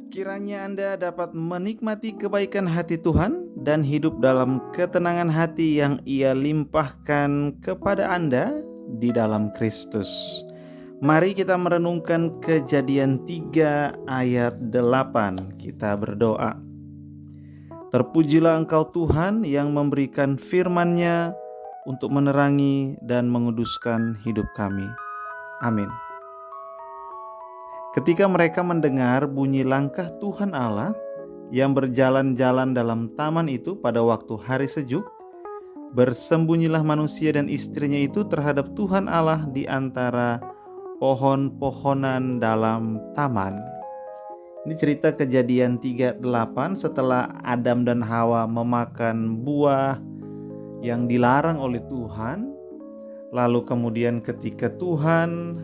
Kiranya Anda dapat menikmati kebaikan hati Tuhan dan hidup dalam ketenangan hati yang Ia limpahkan kepada Anda di dalam Kristus. Mari kita merenungkan Kejadian 3 ayat 8. Kita berdoa. Terpujilah Engkau Tuhan yang memberikan firman-Nya untuk menerangi dan menguduskan hidup kami. Amin. Ketika mereka mendengar bunyi langkah Tuhan Allah yang berjalan-jalan dalam taman itu pada waktu hari sejuk, bersembunyilah manusia dan istrinya itu terhadap Tuhan Allah di antara pohon-pohonan dalam taman. Ini cerita Kejadian 3:8 setelah Adam dan Hawa memakan buah yang dilarang oleh Tuhan. Lalu kemudian ketika Tuhan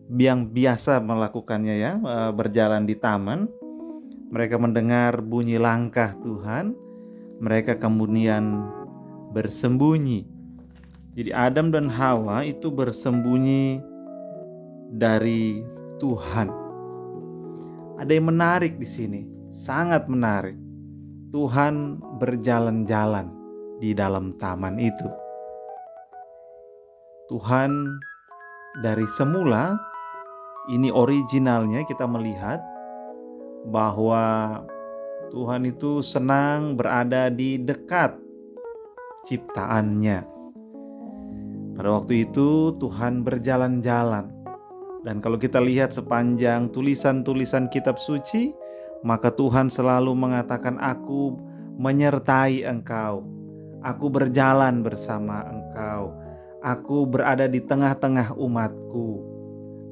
yang biasa melakukannya berjalan di taman, mereka mendengar bunyi langkah Tuhan, mereka kemudian bersembunyi. Jadi Adam dan Hawa itu bersembunyi dari Tuhan. Ada yang menarik di sini, sangat menarik. Tuhan berjalan-jalan di dalam taman itu. Tuhan dari semula, ini originalnya kita melihat bahwa Tuhan itu senang berada di dekat ciptaannya. Pada waktu itu Tuhan berjalan-jalan. Dan kalau kita lihat sepanjang tulisan-tulisan kitab suci, maka Tuhan selalu mengatakan, "Aku menyertai engkau. Aku berjalan bersama engkau. Aku berada di tengah-tengah umatku.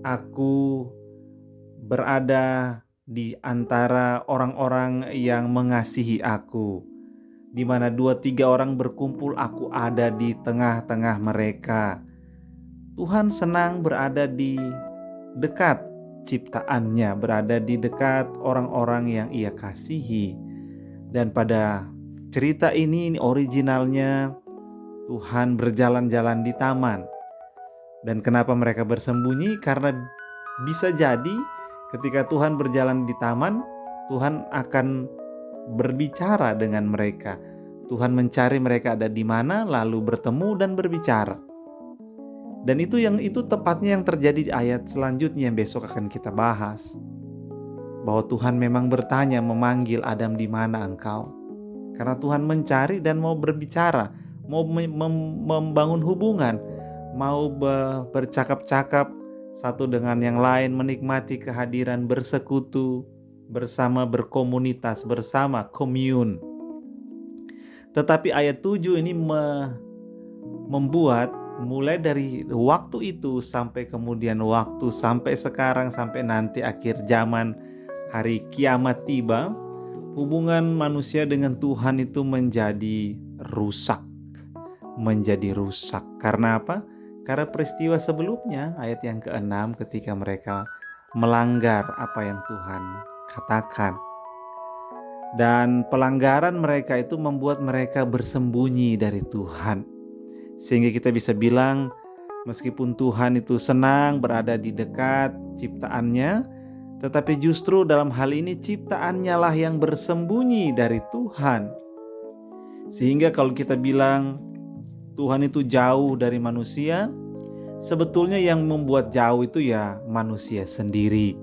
Aku berada di antara orang-orang yang mengasihi aku. Di mana 2-3 orang berkumpul, aku ada di tengah-tengah mereka." Tuhan senang berada di dekat ciptaannya, berada di dekat orang-orang yang Ia kasihi. Dan pada cerita ini originalnya Tuhan berjalan-jalan di taman. Dan kenapa mereka bersembunyi? Karena bisa jadi ketika Tuhan berjalan di taman, Tuhan akan berbicara dengan mereka. Tuhan mencari mereka ada di mana, lalu bertemu dan berbicara. Dan itu tepatnya yang terjadi di ayat selanjutnya yang besok akan kita bahas. Bahwa Tuhan memang bertanya, memanggil Adam, di mana engkau? Karena Tuhan mencari dan mau berbicara, mau membangun hubungan, mau bercakap-cakap satu dengan yang lain, menikmati kehadiran, bersekutu bersama, berkomunitas bersama, commune. Tetapi ayat 7 ini membuat mulai dari waktu itu sampai kemudian waktu, sampai sekarang, sampai nanti akhir zaman, hari kiamat tiba, hubungan manusia dengan Tuhan itu menjadi rusak. Karena apa? Karena peristiwa sebelumnya, ayat yang ke-6, ketika mereka melanggar apa yang Tuhan katakan. Dan pelanggaran mereka itu membuat mereka bersembunyi dari Tuhan. Sehingga kita bisa bilang, meskipun Tuhan itu senang berada di dekat ciptaannya, tetapi justru dalam hal ini ciptaannya lah yang bersembunyi dari Tuhan. Sehingga kalau kita bilang Tuhan itu jauh dari manusia, sebetulnya yang membuat jauh itu ya manusia sendiri.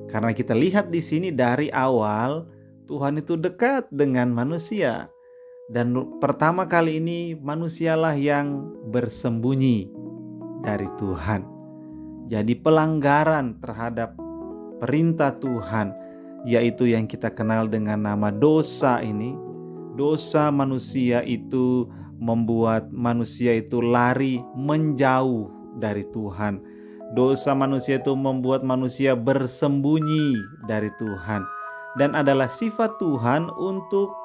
Karena kita lihat di sini dari awal Tuhan itu dekat dengan manusia. Dan pertama kali ini manusialah yang bersembunyi dari Tuhan. Jadi pelanggaran terhadap perintah Tuhan, yaitu yang kita kenal dengan nama dosa ini. Dosa manusia itu membuat manusia itu lari menjauh dari Tuhan. Dosa manusia itu membuat manusia bersembunyi dari Tuhan. Dan adalah sifat Tuhan untuk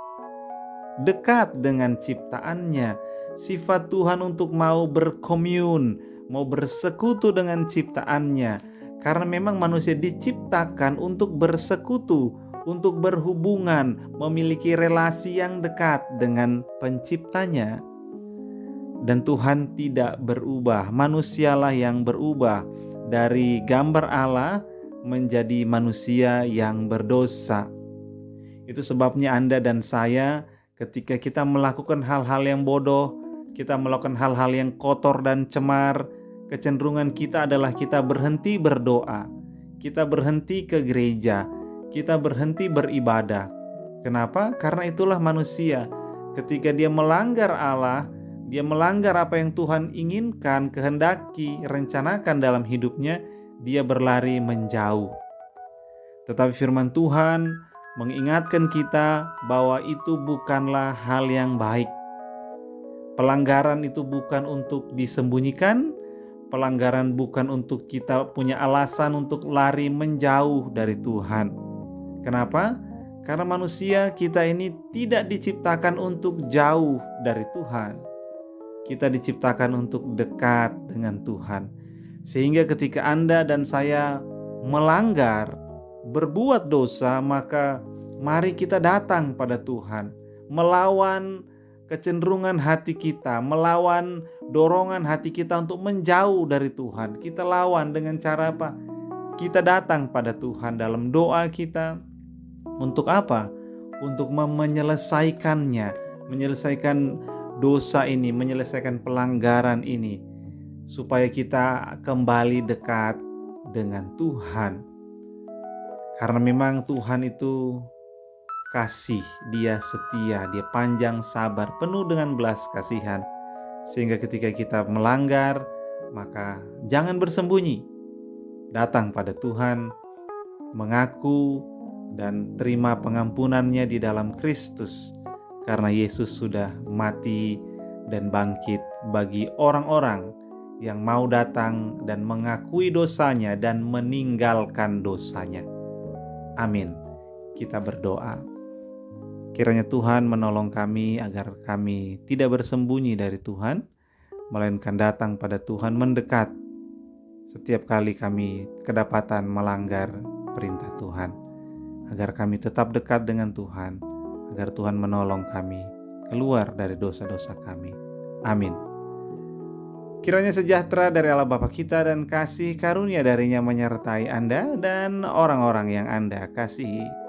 dekat dengan ciptaannya. Sifat Tuhan untuk mau berkomun, mau bersekutu dengan ciptaannya. Karena memang manusia diciptakan untuk bersekutu, untuk berhubungan, memiliki relasi yang dekat dengan penciptanya. Dan Tuhan tidak berubah, manusialah yang berubah dari gambar Allah menjadi manusia yang berdosa. Itu sebabnya Anda dan saya ketika kita melakukan hal-hal yang bodoh, kita melakukan hal-hal yang kotor dan cemar, kecenderungan kita adalah kita berhenti berdoa, kita berhenti ke gereja, kita berhenti beribadah. Kenapa? Karena itulah manusia. Ketika dia melanggar Allah, dia melanggar apa yang Tuhan inginkan, kehendaki, rencanakan dalam hidupnya, dia berlari menjauh. Tetapi firman Tuhan mengingatkan kita bahwa itu bukanlah hal yang baik. Pelanggaran itu bukan untuk disembunyikan, pelanggaran bukan untuk kita punya alasan untuk lari menjauh dari Tuhan. Kenapa? Karena manusia kita ini tidak diciptakan untuk jauh dari Tuhan. Kita diciptakan untuk dekat dengan Tuhan. Sehingga ketika Anda dan saya melanggar, berbuat dosa, maka mari kita datang pada Tuhan, melawan kecenderungan hati kita, melawan dorongan hati kita untuk menjauh dari Tuhan. Kita lawan dengan cara apa? Kita datang pada Tuhan dalam doa kita. Untuk apa? Untuk menyelesaikannya, menyelesaikan dosa ini, menyelesaikan pelanggaran ini, supaya kita kembali dekat dengan Tuhan. Karena memang Tuhan itu kasih, Dia setia, Dia panjang sabar, penuh dengan belas kasihan. Sehingga ketika kita melanggar, maka jangan bersembunyi. Datang pada Tuhan, mengaku dan terima pengampunannya di dalam Kristus. Karena Yesus sudah mati dan bangkit bagi orang-orang yang mau datang dan mengakui dosanya dan meninggalkan dosanya. Amin. Kita berdoa. Kiranya Tuhan menolong kami agar kami tidak bersembunyi dari Tuhan, melainkan datang pada Tuhan, mendekat setiap kali kami kedapatan melanggar perintah Tuhan, agar kami tetap dekat dengan Tuhan, agar Tuhan menolong kami keluar dari dosa-dosa kami. Amin. Kiranya sejahtera dari Allah Bapa kita dan kasih karunia darinya menyertai Anda dan orang-orang yang Anda kasihi.